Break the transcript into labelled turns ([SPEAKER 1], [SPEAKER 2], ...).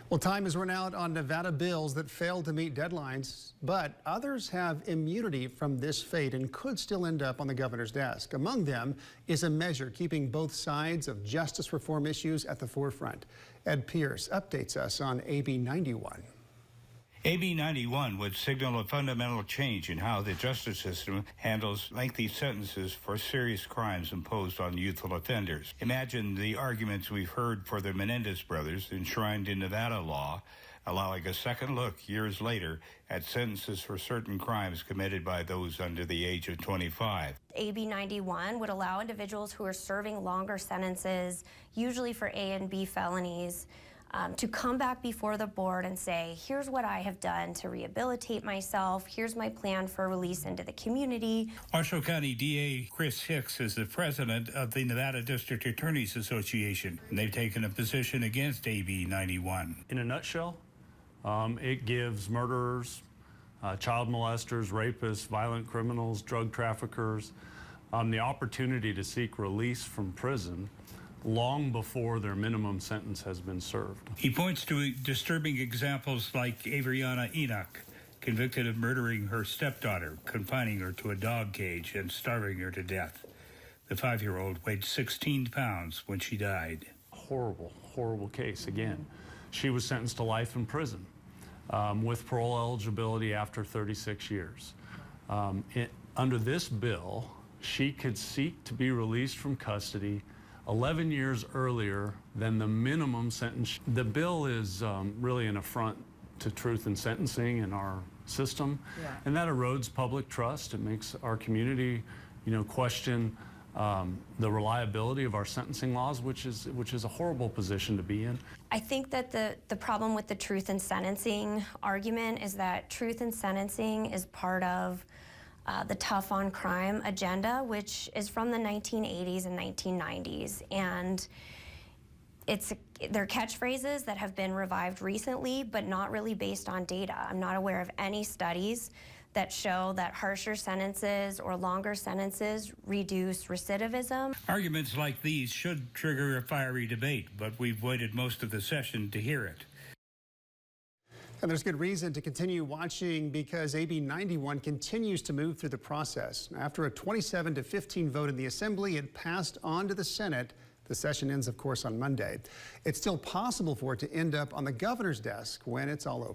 [SPEAKER 1] Well, time has run out on Nevada bills that failed to meet deadlines, but others have immunity from this fate and could still end up on the governor's desk. Among them is a measure keeping both sides of justice reform issues at the forefront. Ed Pierce updates us on AB 91.
[SPEAKER 2] AB 91 would signal a fundamental change in how the justice system handles lengthy sentences for serious crimes imposed on youthful offenders. Imagine the arguments we've heard for the Menendez brothers enshrined in Nevada law, allowing a second look years later at sentences for certain crimes committed by those under the age of 25.
[SPEAKER 3] AB 91 would allow individuals who are serving longer sentences, usually for A and B felonies, to come back before the board and say, here's what I have done to rehabilitate myself, here's my plan for release into the community.
[SPEAKER 2] Washoe County DA Chris Hicks is the president of the Nevada District Attorneys Association, and they've taken a position against AB 91.
[SPEAKER 4] In a nutshell, it gives murderers, child molesters, rapists, violent criminals, drug traffickers, the opportunity to seek release from prison long before their minimum sentence has been served.
[SPEAKER 2] He points to disturbing examples like Avriana Enoch, convicted of murdering her stepdaughter, confining her to a dog cage and starving her to death. The 5-year-old weighed 16 pounds when she died.
[SPEAKER 4] Horrible, horrible case. Again, she was sentenced to life in prison with parole eligibility after 36 years. Under this bill, she could seek to be released from custody 11 years earlier than the minimum sentence. The bill is really an affront to truth in sentencing in our system, and that erodes public trust. It makes our community, question the reliability of our sentencing laws, which is a horrible position to be in.
[SPEAKER 3] I think that the problem with the truth in sentencing argument is that truth in sentencing is part of the tough on crime agenda, which is from the 1980s and 1990s. And they're catchphrases that have been revived recently, but not really based on data. I'm not aware of any studies that show that harsher sentences or longer sentences reduce recidivism.
[SPEAKER 2] Arguments like these should trigger a fiery debate, but we've waited most of the session to hear it.
[SPEAKER 1] And there's good reason to continue watching because AB 91 continues to move through the process. After a 27-15 vote in the Assembly, it passed on to the Senate. The session ends, of course, on Monday. It's still possible for it to end up on the governor's desk when it's all over.